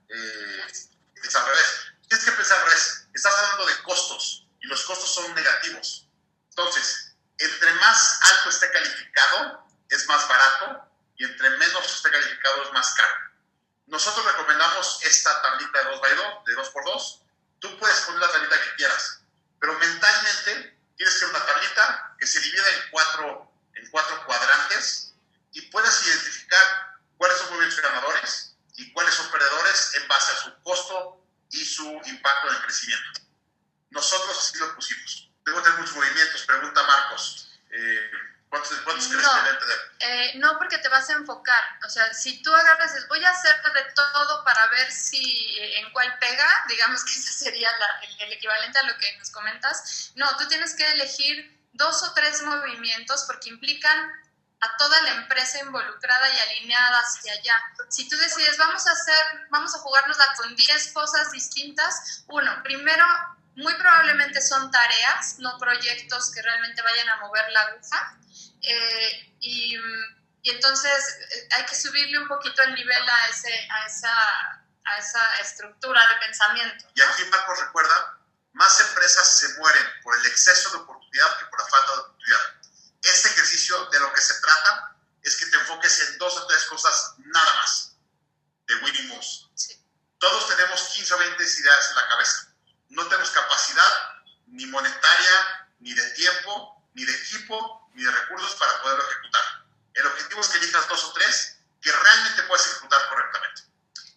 Es al revés. Tienes que pensar al revés. Estás hablando de costos y los costos son negativos. Entonces, entre más alto esté calificado, es más barato, y entre menos esté calificado, es más caro. Nosotros recomendamos esta tablita de 2x2, de 2x2. Tú puedes poner la tablita que quieras, pero mentalmente tienes que una tablita que se divida en cuatro cuadrantes, y puedes identificar cuáles son movimientos ganadores y cuáles son perdedores en base a su costo y su impacto en el crecimiento. Nosotros así lo pusimos. Debo tener muchos movimientos, pregunta Marcos. ¿Cuántos crees que deben tener? No, porque te vas a enfocar. O sea, si tú agarras, voy a hacer de todo para ver si en cuál pega, digamos que ese sería el equivalente a lo que nos comentas. No, tú tienes que elegir 2 o 3 movimientos porque implican a toda la empresa involucrada y alineada hacia allá. Si tú decides, vamos a jugárnosla con 10 cosas distintas, primero, muy probablemente son tareas, no proyectos que realmente vayan a mover la aguja, y entonces hay que subirle un poquito el nivel a esa estructura de pensamiento, ¿no? Y aquí, Marcos, recuerda, más empresas se mueren por el exceso de oportunidad que por la falta de oportunidad. Este ejercicio de lo que se trata es que te enfoques en 2 o 3 cosas nada más de winning moves. Sí. Todos tenemos 15 o 20 ideas en la cabeza. No tenemos capacidad ni monetaria, ni de tiempo, ni de equipo, ni de recursos para poderlo ejecutar. El objetivo es que elijas 2 o 3 que realmente puedas ejecutar correctamente.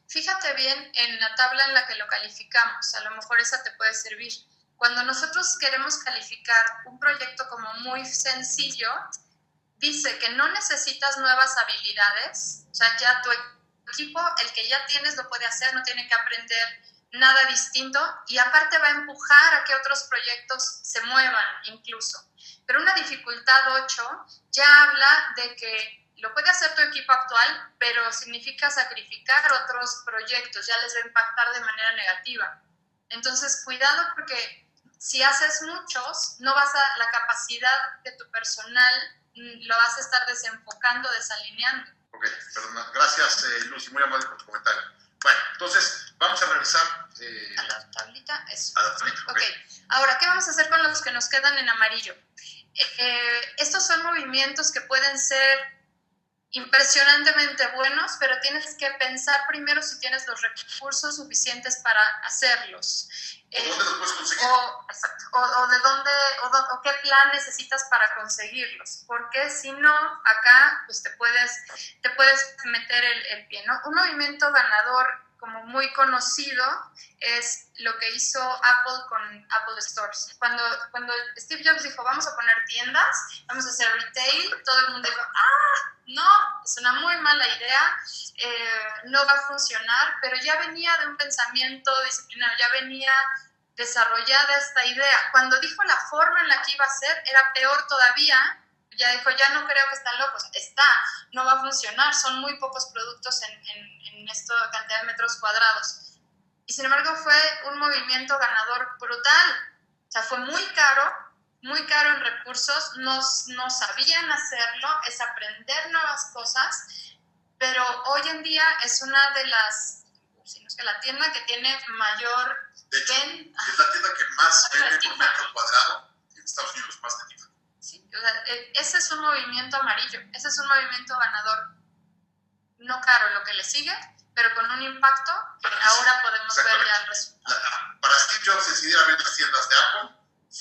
Fíjate bien en la tabla en la que lo calificamos, a lo mejor esa te puede servir. Cuando nosotros queremos calificar un proyecto como muy sencillo, dice que no necesitas nuevas habilidades, o sea, ya tu equipo, el que ya tienes, lo puede hacer, no tiene que aprender nada distinto, y aparte va a empujar a que otros proyectos se muevan incluso. Pero una dificultad 8 ya habla de que lo puede hacer tu equipo actual, pero significa sacrificar otros proyectos, ya les va a impactar de manera negativa. Entonces, cuidado, porque si haces muchos, la capacidad de tu personal lo vas a estar desenfocando, desalineando. Ok, perdona. Gracias, Lucy, muy amable por tu comentario. Bueno, entonces vamos a revisar a la tablita, eso. A la tablita, ok. Ahora, ¿qué vamos a hacer con los que nos quedan en amarillo? Estos son movimientos que pueden ser impresionantemente buenos, pero tienes que pensar primero si tienes los recursos suficientes para hacerlos. ¿Dónde los puedes conseguir? O de dónde, o qué plan necesitas para conseguirlos, porque si no, acá pues te puedes meter el pie, ¿no? Un movimiento ganador como muy conocido es lo que hizo Apple con Apple Stores. Cuando Steve Jobs dijo, vamos a poner tiendas, vamos a hacer retail, todo el mundo dijo, no, es una muy mala idea, no va a funcionar, pero ya venía de un pensamiento disciplinario, ya venía desarrollada esta idea. Cuando dijo la forma en la que iba a ser, era peor todavía. Ya dijo, ya no creo que están locos, no va a funcionar, son muy pocos productos en esta cantidad de metros cuadrados. Y sin embargo fue un movimiento ganador brutal, o sea, fue muy caro en recursos, no sabían hacerlo, es aprender nuevas cosas, pero hoy en día es una de las, si no es que la tienda que tiene mayor... De hecho, es la tienda que más vende por metro cuadrado en Estados Unidos, más de tienda. Sí, o sea, ese es un movimiento amarillo, ese es un movimiento ganador, no caro lo que le sigue, pero con un impacto que ahora podemos ver ya el resultado. Para Steve Jobs decidir abrir las tiendas de Apple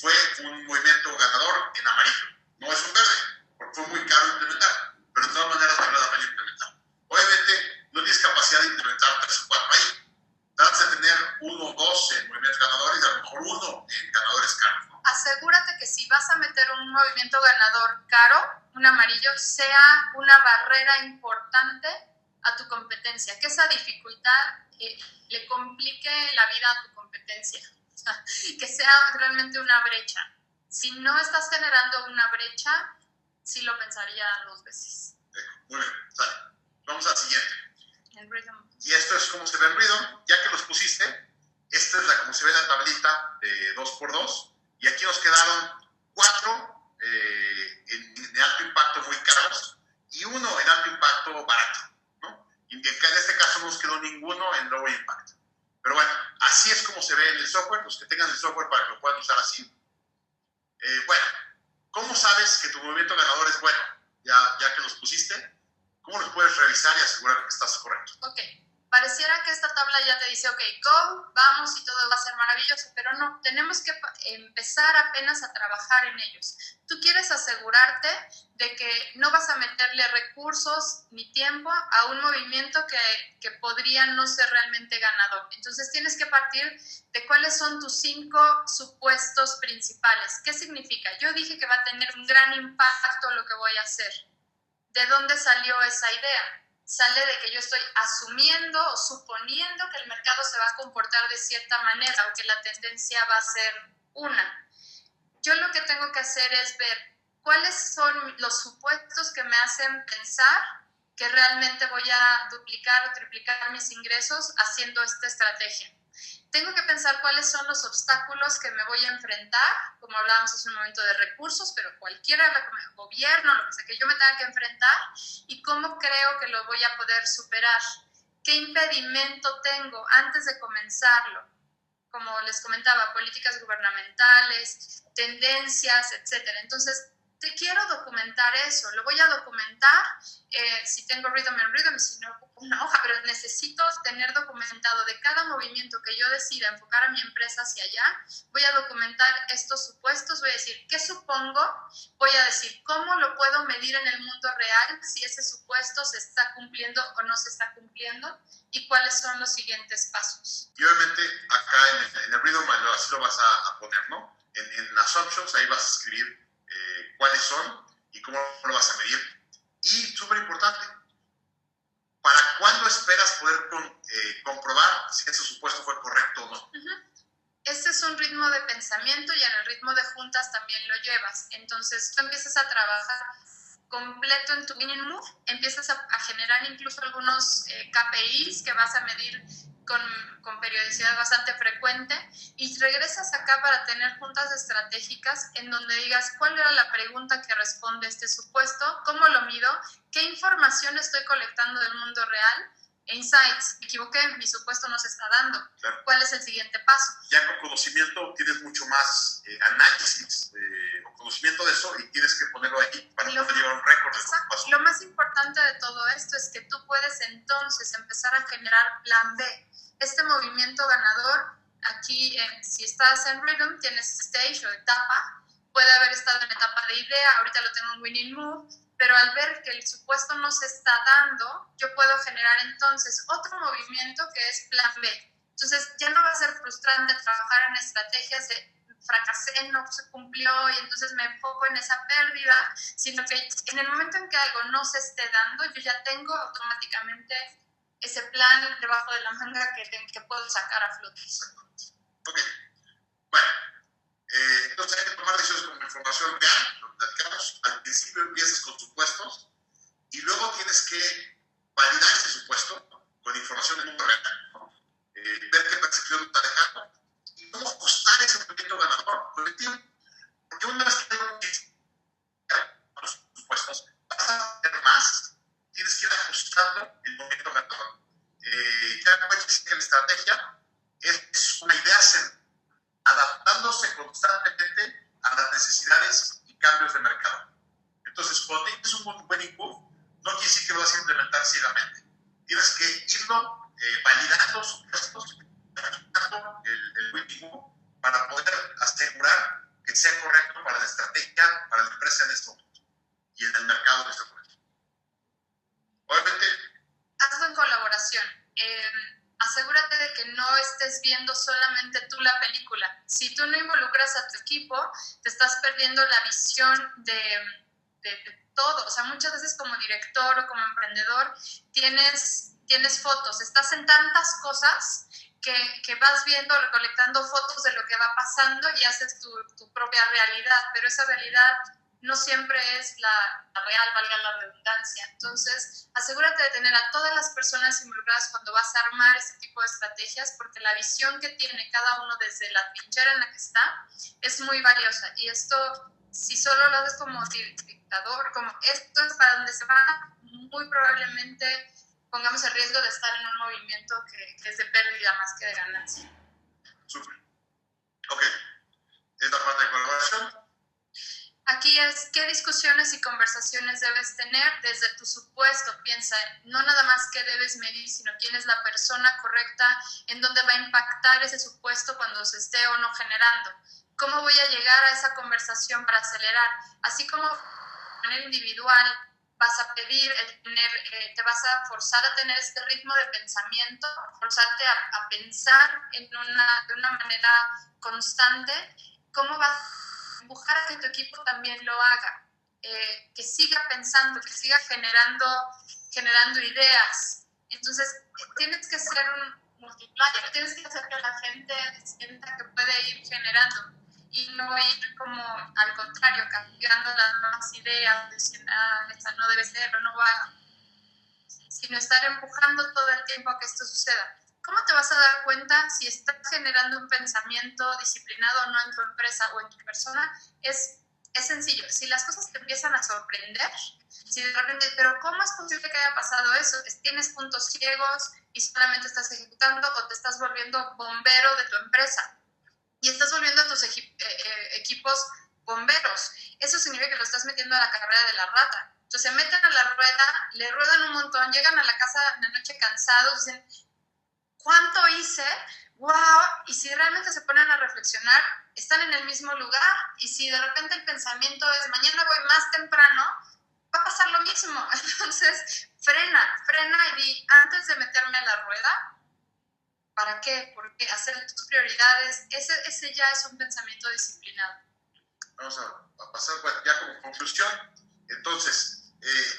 fue un movimiento ganador en amarillo, no es un verde, porque fue muy caro implementar, pero de todas maneras valió la pena implementar. Obviamente no tienes capacidad de implementar 3 o 4 ahí, tratas de tener 1 o 2 en movimientos ganadores y a lo mejor 1 en ganadores caros, ¿no? Asegúrate que si vas a meter un movimiento ganador caro, un amarillo, sea una barrera importante a tu competencia, que esa dificultad le complique la vida a tu competencia, o sea, que sea realmente una brecha. Si no estás generando una brecha, sí lo pensaría 2 veces. Muy bien, sale. Vamos al siguiente. El rhythm. Y esto es como se ve en Rhythm, ya que los pusiste, esta es como se ve en la tablita de 2x2, y aquí nos quedaron 4 en alto impacto muy caros y 1 en alto impacto barato, ¿no? Y en este caso no nos quedó ninguno en low impact. Pero bueno, así es como se ve en el software, los que tengan el software para que lo puedan usar así. Bueno, ¿cómo sabes que tu movimiento ganador es bueno? Ya que los pusiste, ¿cómo los puedes revisar y asegurar que estás correcto? Ok, pareciera que esta tabla ya te dice, ok, go, vamos y todo va a ser maravilloso, pero no, tenemos que empezar apenas a trabajar en ellos. Tú quieres asegurarte de que no vas a meterle recursos ni tiempo a un movimiento que podría no ser realmente ganador. Entonces tienes que partir de cuáles son tus 5 supuestos principales. ¿Qué significa? Yo dije que va a tener un gran impacto lo que voy a hacer. ¿De dónde salió esa idea? Sale de que yo estoy asumiendo o suponiendo que el mercado se va a comportar de cierta manera o que la tendencia va a ser una. Yo lo que tengo que hacer es ver cuáles son los supuestos que me hacen pensar que realmente voy a duplicar o triplicar mis ingresos haciendo esta estrategia. Tengo que pensar cuáles son los obstáculos que me voy a enfrentar, como hablábamos hace un momento de recursos, pero cualquiera, gobierno, lo que sea que yo me tenga que enfrentar, y cómo creo que lo voy a poder superar. ¿Qué impedimento tengo antes de comenzarlo? Como les comentaba, políticas gubernamentales, tendencias, etcétera. Entonces, te quiero documentar eso, lo voy a documentar, si tengo Rhythm and Rhythm, si no ocupo una hoja, pero necesito tener documentado de cada movimiento que yo decida enfocar a mi empresa hacia allá, voy a documentar estos supuestos, voy a decir qué supongo, voy a decir cómo lo puedo medir en el mundo real, si ese supuesto se está cumpliendo o no se está cumpliendo, y cuáles son los siguientes pasos. Y obviamente acá en el Rhythm así lo vas a poner, ¿no? En Assumptions ahí vas a escribir cuáles son y cómo lo vas a medir. Y súper importante, ¿para cuándo esperas poder comprobar si ese supuesto fue correcto o no? Este es un ritmo de pensamiento y en el ritmo de juntas también lo llevas. Entonces tú empiezas a trabajar completo en tu winning move, empiezas a generar incluso algunos KPIs que vas a medir con periodicidad bastante frecuente y regresas acá para tener juntas estratégicas en donde digas cuál era la pregunta que responde este supuesto, cómo lo mido, qué información estoy colectando del mundo real, insights, me equivoqué, mi supuesto no se está dando, claro. ¿Cuál es el siguiente paso? Ya con conocimiento tienes mucho más análisis o conocimiento de eso y tienes que ponerlo ahí para poder llevar un récord. Lo más importante de todo esto es que tú puedes entonces empezar a generar plan B. Este movimiento ganador, aquí si estás en Rhythm, tienes stage o etapa, puede haber estado en etapa de idea, ahorita lo tengo en winning move, pero al ver que el supuesto no se está dando, yo puedo generar entonces otro movimiento que es plan B. Entonces ya no va a ser frustrante trabajar en estrategias de fracasé, no se cumplió y entonces me enfoco en esa pérdida, sino que en el momento en que algo no se esté dando, yo ya tengo automáticamente ese plan debajo de la manga que puedo sacar a flote. Ok, bueno, entonces hay que tomar decisiones con información real, lo platicamos. Al principio empiezas con supuestos y luego tienes que validar ese supuesto con información del mundo real, ¿no? Ver qué percepción está dejando y cómo ajustar ese movimiento ganador colectivo. Porque una vez que tengo los supuestos, vas a hacer más. Tienes que ir ajustando el movimiento ganador. Ya como decía que la estrategia es una idea adaptándose constantemente a las necesidades y cambios de mercado. Entonces, cuando tienes un winning move, no quiere decir que lo vas a implementar ciegamente. Tienes que irlo validando supuestos, ajustando el winning move para poder asegurar que sea correcto para la estrategia, para la empresa en este momento y en el mercado en este momento. Obviamente, hazlo en colaboración. Asegúrate de que no estés viendo solamente tú la película. Si tú no involucras a tu equipo, te estás perdiendo la visión de todo. O sea, muchas veces como director o como emprendedor tienes fotos, estás en tantas cosas que vas viendo, recolectando fotos de lo que va pasando y haces tu propia realidad, pero esa realidad no siempre es la real, valga la redundancia. Entonces, asegúrate de tener a todas las personas involucradas cuando vas a armar este tipo de estrategias, porque la visión que tiene cada uno desde la trinchera en la que está es muy valiosa. Y esto, si solo lo haces como dictador, como esto es para donde se va, muy probablemente pongamos el riesgo de estar en un movimiento que es de pérdida más que de ganancia. Súper. Ok. Esta parte de colaboración. Aquí es qué discusiones y conversaciones debes tener desde tu supuesto. Piensa, no nada más qué debes medir, sino quién es la persona correcta, en dónde va a impactar ese supuesto cuando se esté o no generando. ¿Cómo voy a llegar a esa conversación para acelerar? Así como de manera individual vas a pedir, te vas a forzar a tener este ritmo de pensamiento, forzarte a pensar de una manera constante, ¿cómo vas a empujar a que tu equipo también lo haga? Que siga pensando, que siga generando ideas. Entonces, tienes que ser un multiplier, tienes que hacer que la gente sienta que puede ir generando. y no ir como al contrario, cambiando las nuevas ideas, diciendo, esta no debe ser o no va, sino estar empujando todo el tiempo a que esto suceda. ¿Cómo te vas a dar cuenta si estás generando un pensamiento disciplinado o no en tu empresa o en tu persona? Es sencillo. Si las cosas te empiezan a sorprender, si de repente, pero ¿cómo es posible que haya pasado eso? ¿Tienes puntos ciegos y solamente estás ejecutando, o te estás volviendo bombero de tu empresa y estás volviendo a tus equipos bomberos? Eso significa que lo estás metiendo a la carrera de la rata. Entonces se meten a la rueda, le ruedan un montón, llegan a la casa en la noche cansados, dicen, ¿cuánto hice? ¡Wow! Y si realmente se ponen a reflexionar, están en el mismo lugar. Y si de repente el pensamiento es, mañana voy más temprano, va a pasar lo mismo. Entonces, frena y di, antes de meterme a la rueda, ¿para qué? Porque hacer tus prioridades, ese ya es un pensamiento disciplinado. Vamos a pasar ya como conclusión. Entonces,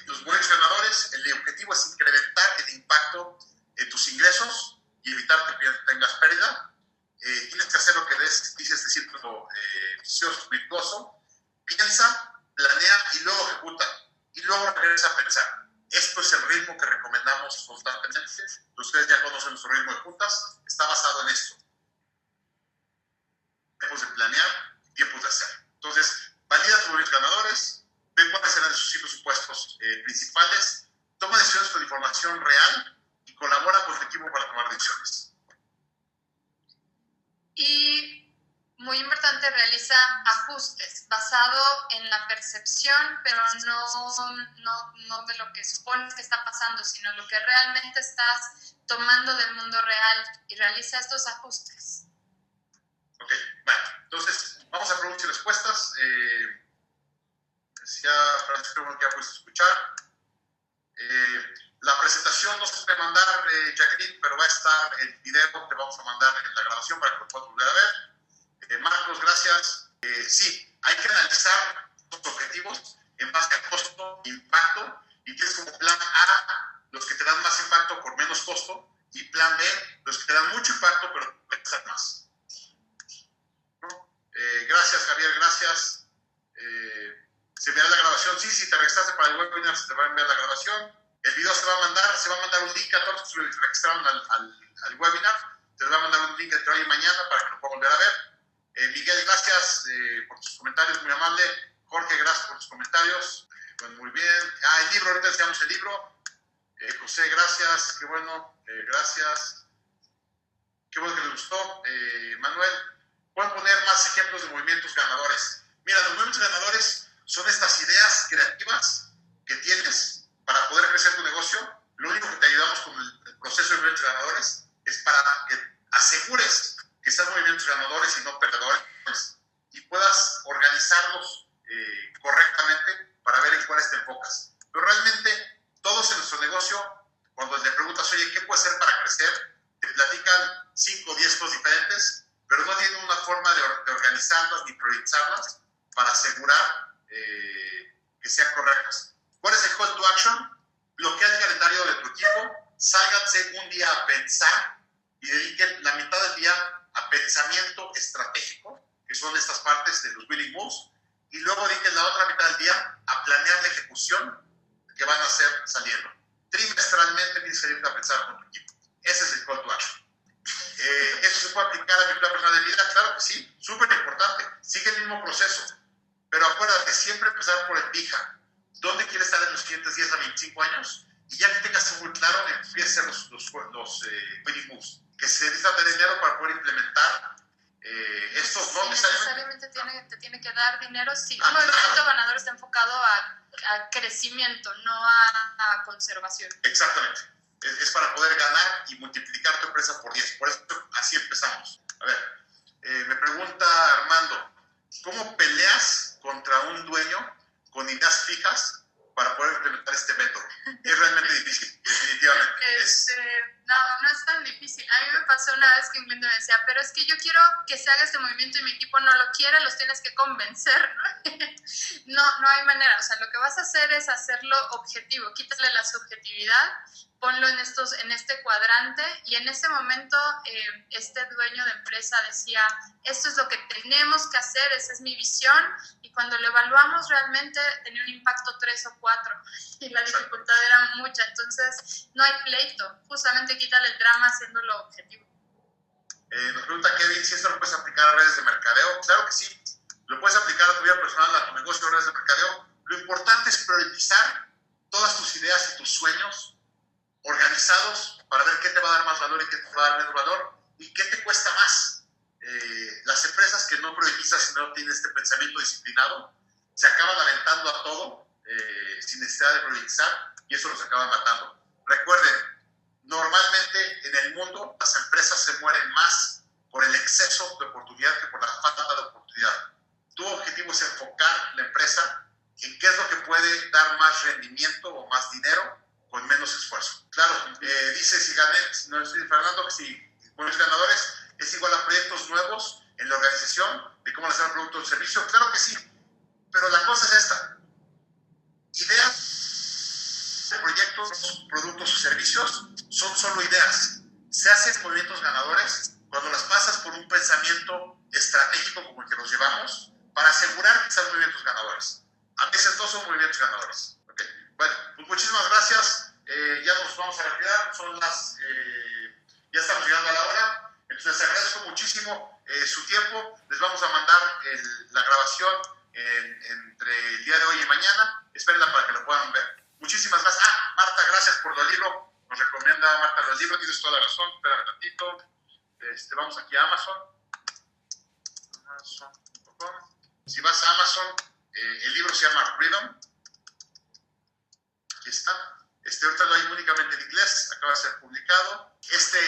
los buenos ganadores, el objetivo es incrementar el impacto en tus ingresos y evitar que tengas pérdida. Tienes que hacer lo que dice este círculo vicioso, virtuoso. Piensa, planea y luego ejecuta. Y luego regresa a pensar. Esto es el ritmo que recomendamos constantemente. Ustedes ya conocen nuestro ritmo de juntas. Está basado en esto. Tiempos de planear y tiempos de hacer. Entonces, valida tus buenos ganadores. Ve cuáles serán sus presupuestos principales. Toma decisiones con información real y colabora con tu equipo para tomar decisiones. Y muy importante, realiza ajustes basado en la percepción, pero no de lo que supones que está pasando, sino lo que realmente estás tomando del mundo real, y realiza estos ajustes. Ok, bueno, entonces vamos a preguntas y respuestas. Decía Francisco que ya puedes escuchar. La presentación no se puede mandar, Jacqueline, pero va a estar el video que vamos a mandar en la grabación para que lo puedas volver a ver. Marcos, gracias. Sí, hay que analizar los objetivos en base a costo, impacto, y tienes como plan A los que te dan más impacto por menos costo, y plan B los que te dan mucho impacto pero cuestan más. ¿No? Gracias, Javier, gracias. ¿Se enviará la grabación? Sí, si te registraste para el webinar se te va a enviar la grabación. El video se va a mandar un link a todos los que se registraron al webinar. Se les va a mandar un link entre hoy y mañana para que lo puedan volver a ver. Miguel, gracias por tus comentarios, muy amable. Jorge, gracias por tus comentarios. Bueno, muy bien. El libro, ahorita enseñamos el libro. José, gracias, qué bueno, gracias. Qué bueno que les gustó. Manuel, ¿pueden poner más ejemplos de movimientos ganadores? Mira, los movimientos ganadores son estas ideas creativas que tienes para poder crecer tu negocio. Lo único que te ayudamos con el proceso de movimientos ganadores es para que asegures que sean movimientos ganadores y no perdedores, y puedas organizarlos correctamente para ver en cuáles te enfocas. Pero realmente todos en nuestro negocio, cuando le preguntas, oye, ¿qué puede ser para crecer?, te platican 5 o 10 cosas diferentes, pero no tienen una forma de organizarlas ni priorizarlas para asegurar que sean correctas. ¿Cuál es el call to action? Bloquea el calendario de tu equipo, sálganse un día a pensar y dediquen la mitad del día a pensamiento estratégico, que son estas partes de los winning moves, y luego dediquen la otra mitad del día a planear la ejecución que van a hacer saliendo. Trimestralmente tienes que irte a pensar con tu equipo. Ese es el call to action. ¿Eso se puede aplicar a mi plan personal de vida? Claro que sí, súper importante. Sigue el mismo proceso, pero acuérdate, siempre empezar por el PIJA. ¿Dónde quieres estar en los siguientes 10 a 25 años? Y ya que tengas muy claro, empieza a hacer los winning moves. Que se necesita de dinero para poder implementar estos no necesariamente te tiene que dar dinero. Sí, un movimiento ganador está enfocado a crecimiento, no a conservación. Exactamente. Es para poder ganar y multiplicar tu empresa por 10. Por eso así empezamos. A ver, me pregunta Armando, ¿cómo peleas contra un dueño con ideas fijas para poder implementar este método? Es realmente difícil, definitivamente. No es tan difícil. A mí me pasó una vez que un cliente me decía, pero es que yo quiero que se haga este movimiento y mi equipo no lo quiere, los tienes que convencer, ¿no? No hay manera. O sea, lo que vas a hacer es hacerlo objetivo, quítale la subjetividad, ponlo en este cuadrante, y en ese momento este dueño de empresa decía, esto es lo que tenemos que hacer, esa es mi visión, y cuando lo evaluamos realmente tenía un impacto 3 o 4, y la dificultad era mucha, entonces no hay pleito, justamente quítale el drama haciéndolo objetivo. Nos pregunta Kevin si esto lo puedes aplicar a redes de mercadeo. Claro que sí, lo puedes aplicar a tu vida personal, a tu negocio, a redes de mercadeo. Lo importante es priorizar todas tus ideas y tus sueños organizados para ver qué te va a dar más valor y qué te va a dar menos valor y qué te cuesta más. Las empresas que no priorizan, si no tienen este pensamiento disciplinado, se acaban aventando a todo sin necesidad de priorizar, y eso los acaba matando. Recuerden, normalmente en el mundo las empresas se mueren más por el exceso de oportunidad que por la falta de oportunidad. Tu objetivo es enfocar la empresa en qué es lo que puede dar más rendimiento o más dinero con menos esfuerzo. Claro, dice Fernando que si buenos ganadores es igual a proyectos nuevos en la organización, de cómo lanzar productos o servicios. Claro que sí, pero la cosa es esta: ideas de proyectos, productos o servicios son solo ideas. Se hacen movimientos ganadores cuando las pasas por un pensamiento estratégico como el que nos llevamos para asegurar que sean movimientos ganadores. A veces no son movimientos ganadores. Okay. Bueno, pues muchísimas gracias. Ya nos vamos a retirar, ya estamos llegando a la hora. Entonces les agradezco muchísimo su tiempo. Les vamos a mandar la grabación entre el día de hoy y mañana. Espérenla para que lo puedan ver. Muchísimas gracias. Marta, gracias por el libro. Nos recomienda Marta el libro, tienes toda la razón. Espérame tantito. Vamos aquí a Amazon. Amazon.com. Si vas a Amazon, el libro se llama Rhythm. Aquí está. Ahorita lo hay únicamente en inglés, acaba de ser publicado. Este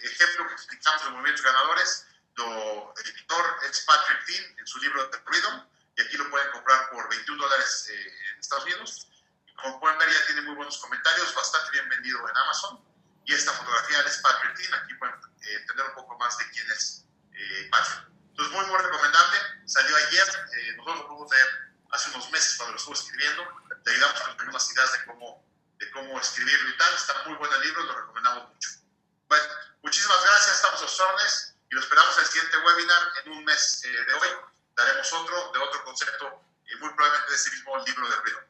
ejemplo que explicamos de movimientos ganadores, el editor es Patrick Dean en su libro The Rhythm, y aquí lo pueden comprar por $21 en Estados Unidos. Y como pueden ver, ya tiene muy buenos comentarios, bastante bien vendido en Amazon. Y esta fotografía es Patrick Dean, aquí pueden entender un poco más de quién es Patrick. Entonces, muy recomendable, salió ayer, nosotros lo pudimos leer hace unos meses cuando lo estuve escribiendo. Te ayudamos con algunas ideas de cómo escribirlo y tal. Está muy bueno el libro, lo recomendamos mucho. Bueno, muchísimas gracias, estamos a sus órdenes y lo esperamos en el siguiente webinar en un mes de hoy. Daremos otro de otro concepto y muy probablemente de ese mismo libro de ruido.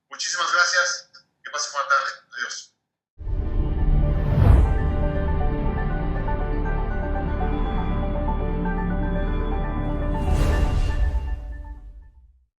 Muchísimas gracias, que pasen buena tarde. Adiós.